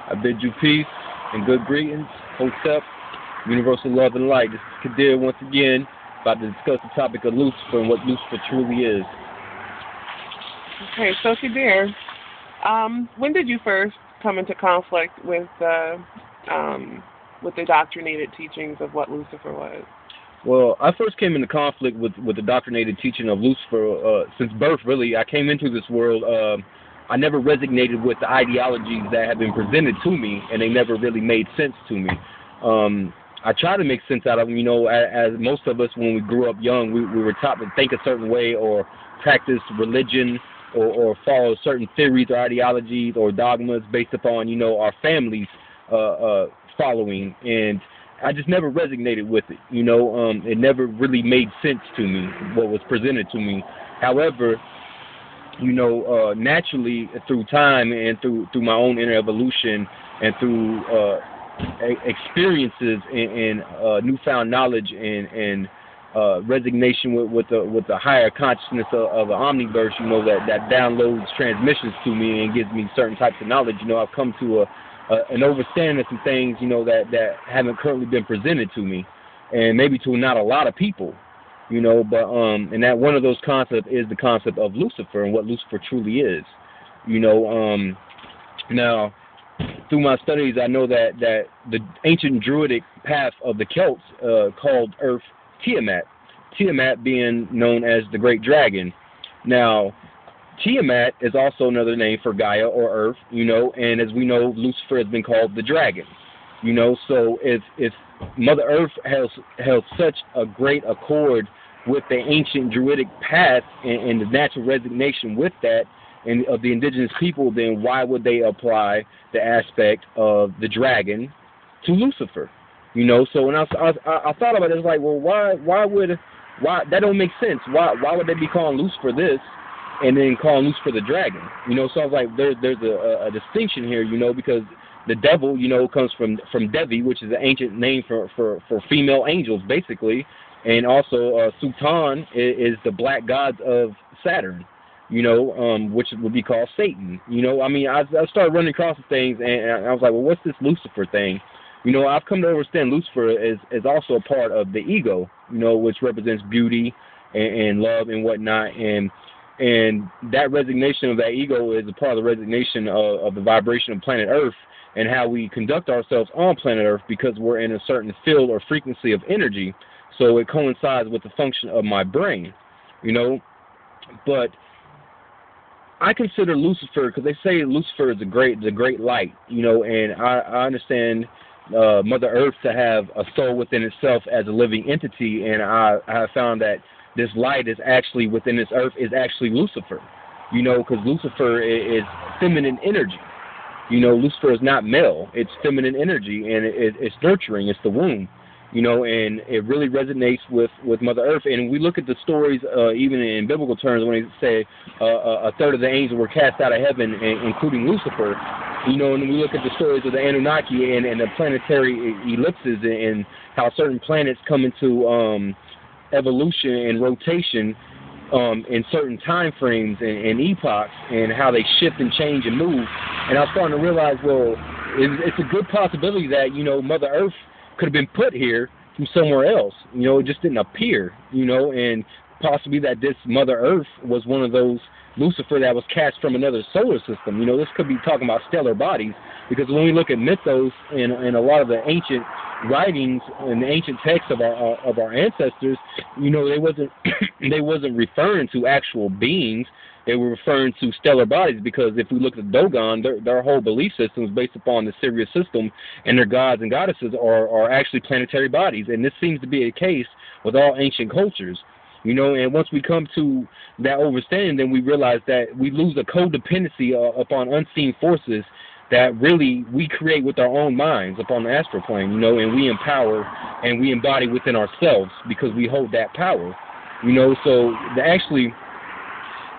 I bid you peace and good greetings, Hotep, universal love and light. This is Kadir once again, about to discuss the topic of Lucifer and what Lucifer truly is. Okay, so Kadir, when did you first come into conflict with the doctrinated teachings of what Lucifer was? Well, I first came into conflict with the doctrinated teaching of Lucifer since birth, really. I came into this world, I never resonated with the ideologies that have been presented to me, and they never really made sense to me. I try to make sense out of them, as most of us, when we grew up young, we were taught to think a certain way or practice religion or follow certain theories or ideologies or dogmas based upon, our families following, and I just never resonated with it. It never really made sense to me, what was presented to me. However, naturally through time and through my own inner evolution and through experiences and newfound knowledge and resignation with the higher consciousness of the omniverse, that downloads transmissions to me and gives me certain types of knowledge. I've come to an overstanding of some things, that haven't currently been presented to me, and maybe to not a lot of people. But and that one of those concepts is the concept of Lucifer and what Lucifer truly is. Now, through my studies, I know that the ancient druidic path of the Celts called Earth Tiamat, Tiamat being known as the Great Dragon. Now, Tiamat is also another name for Gaia or Earth, and as we know, Lucifer has been called the Dragon. So if Mother Earth held such a great accord with the ancient druidic path and the natural resignation with that and of the indigenous people, then why would they apply the aspect of the dragon to Lucifer? So when I thought about it, it's like, well, why that don't make sense. Why would they be calling Lucifer this and then calling Lucifer the dragon? So I was like, there's a distinction here, because the devil, comes from Devi, which is an ancient name for female angels, basically. And also, Sutan is the black gods of Saturn, which would be called Satan. I started running across the things, and I was like, well, what's this Lucifer thing? I've come to understand Lucifer is also a part of the ego, which represents beauty and love and whatnot. And that resignation of that ego is a part of the resignation of the vibration of planet Earth and how we conduct ourselves on planet Earth, because we're in a certain field or frequency of energy. So it coincides with the function of my brain, But I consider Lucifer, because they say Lucifer is the great light, and I understand Mother Earth to have a soul within itself as a living entity, and I have found that this light is actually within this earth is actually Lucifer, because Lucifer is feminine energy. Lucifer is not male; it's feminine energy, and it's nurturing. It's the womb. And it really resonates with Mother Earth. And we look at the stories, even in biblical terms, when they say a third of the angels were cast out of heaven, including Lucifer, and we look at the stories of the Anunnaki and the planetary ellipses and how certain planets come into evolution and rotation in certain time frames and epochs, and how they shift and change and move. And I was starting to realize, well, it's a good possibility that, Mother Earth could have been put here from somewhere else. It just didn't appear, and possibly that this Mother Earth was one of those Lucifer that was cast from another solar system. This could be talking about stellar bodies, because when we look at mythos and a lot of the ancient writings and the ancient texts of our ancestors, they wasn't referring to actual beings. They were referring to stellar bodies, because if we look at Dogon, their whole belief system is based upon the Sirius system, and their gods and goddesses are actually planetary bodies. And this seems to be the case with all ancient cultures. And once we come to that overstanding, then we realize that we lose a codependency upon unseen forces that really we create with our own minds upon the astral plane, and we empower and we embody within ourselves, because we hold that power. So actually,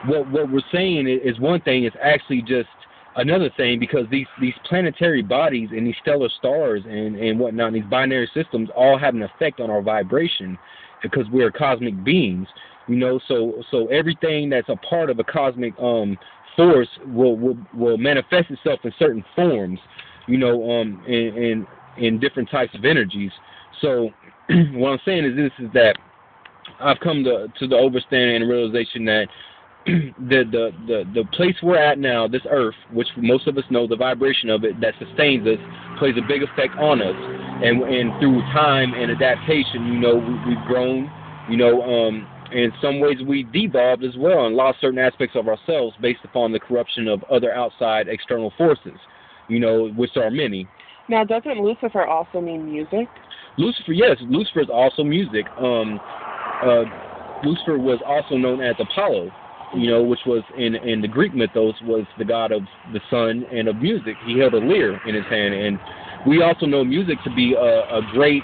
what we're saying is one thing, is actually just another thing, because these planetary bodies and these stellar stars and whatnot, these binary systems all have an effect on our vibration, because we're cosmic beings, so everything that's a part of a cosmic force will manifest itself in certain forms. in different types of energies. So what I'm saying is this, is that I've come to the understanding and realization that the place we're at now, this earth, which most of us know the vibration of it that sustains us, plays a big effect on us. And through time and adaptation, we've grown, in some ways we devolved as well and lost certain aspects of ourselves based upon the corruption of other outside external forces, which are many. Now, doesn't Lucifer also mean music? Lucifer, yes. Lucifer is also music. Lucifer was also known as Apollo, which was in the Greek mythos was the god of the sun and of music. He held a lyre in his hand, and we also know music to be a great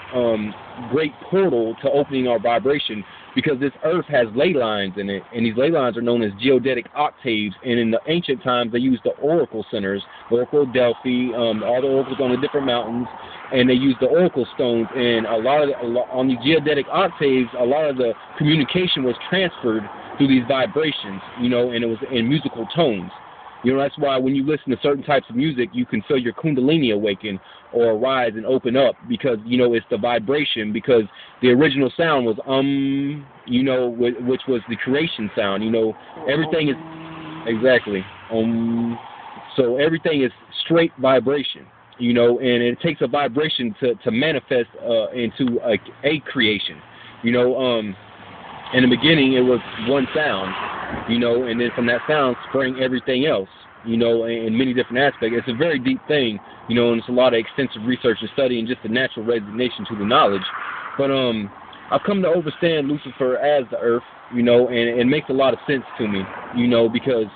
portal to opening our vibration, because this earth has ley lines in it, and these ley lines are known as geodetic octaves. And in the ancient times, they used the oracle centers, the Oracle of Delphi, all the oracles on the different mountains, and they used the oracle stones. And on these geodetic octaves, a lot of the communication was transferred through these vibrations, and it was in musical tones. That's why when you listen to certain types of music, you can feel your kundalini awaken or rise and open up, because, it's the vibration, because the original sound was, which was the creation sound, everything is, exactly, so everything is straight vibration, and it takes a vibration to manifest into a creation, in the beginning it was one sound, and then from that sound sprang everything else, in many different aspects. It's a very deep thing, and it's a lot of extensive research and study and just a natural resignation to the knowledge. But I've come to understand Lucifer as the earth, and it makes a lot of sense to me, because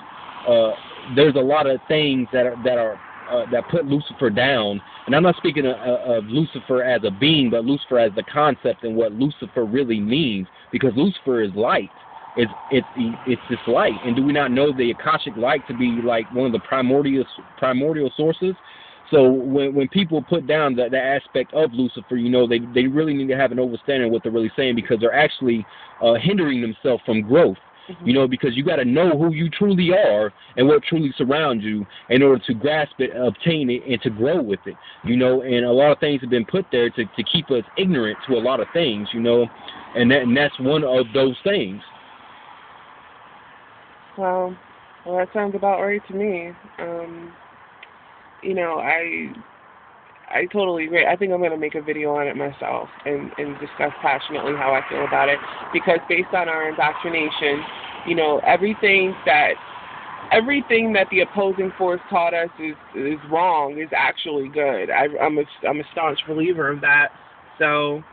there's a lot of things that put Lucifer down. And I'm not speaking of Lucifer as a being, but Lucifer as the concept and what Lucifer really means, because Lucifer is light. It's this light. And do we not know the Akashic light to be like one of the primordial sources? So when people put down the aspect of Lucifer, they really need to have an understanding of what they're really saying, because they're actually hindering themselves from growth. Because you got to know who you truly are and what truly surrounds you in order to grasp it, obtain it, and to grow with it. And a lot of things have been put there to keep us ignorant to a lot of things, and that's one of those things. Well, that sounds about right to me. I totally agree. I think I'm going to make a video on it myself and discuss passionately how I feel about it, because based on our indoctrination, everything that the opposing force taught us is wrong is actually good. I'm a staunch believer of that. So,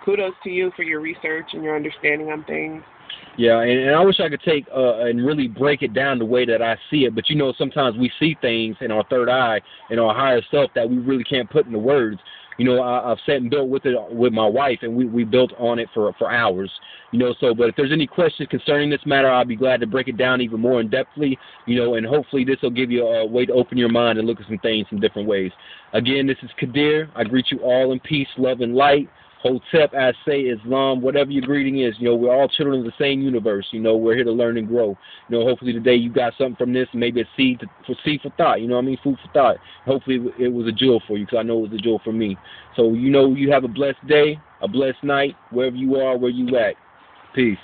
kudos to you for your research and your understanding on things. Yeah, and I wish I could take and really break it down the way that I see it. But, sometimes we see things in our third eye, in our higher self, that we really can't put into words. I've sat and built with it with my wife, and we built on it for hours. But if there's any questions concerning this matter, I'll be glad to break it down even more in-depthly, and hopefully this will give you a way to open your mind and look at some things in different ways. Again, this is Kadir. I greet you all in peace, love, and light. Hotep, I say, Islam, whatever your greeting is, we're all children of the same universe. We're here to learn and grow. Hopefully today you got something from this, maybe a seed for thought. Food for thought. Hopefully it was a jewel for you, because I know it was a jewel for me. So you have a blessed day, a blessed night, wherever you are, where you at. Peace.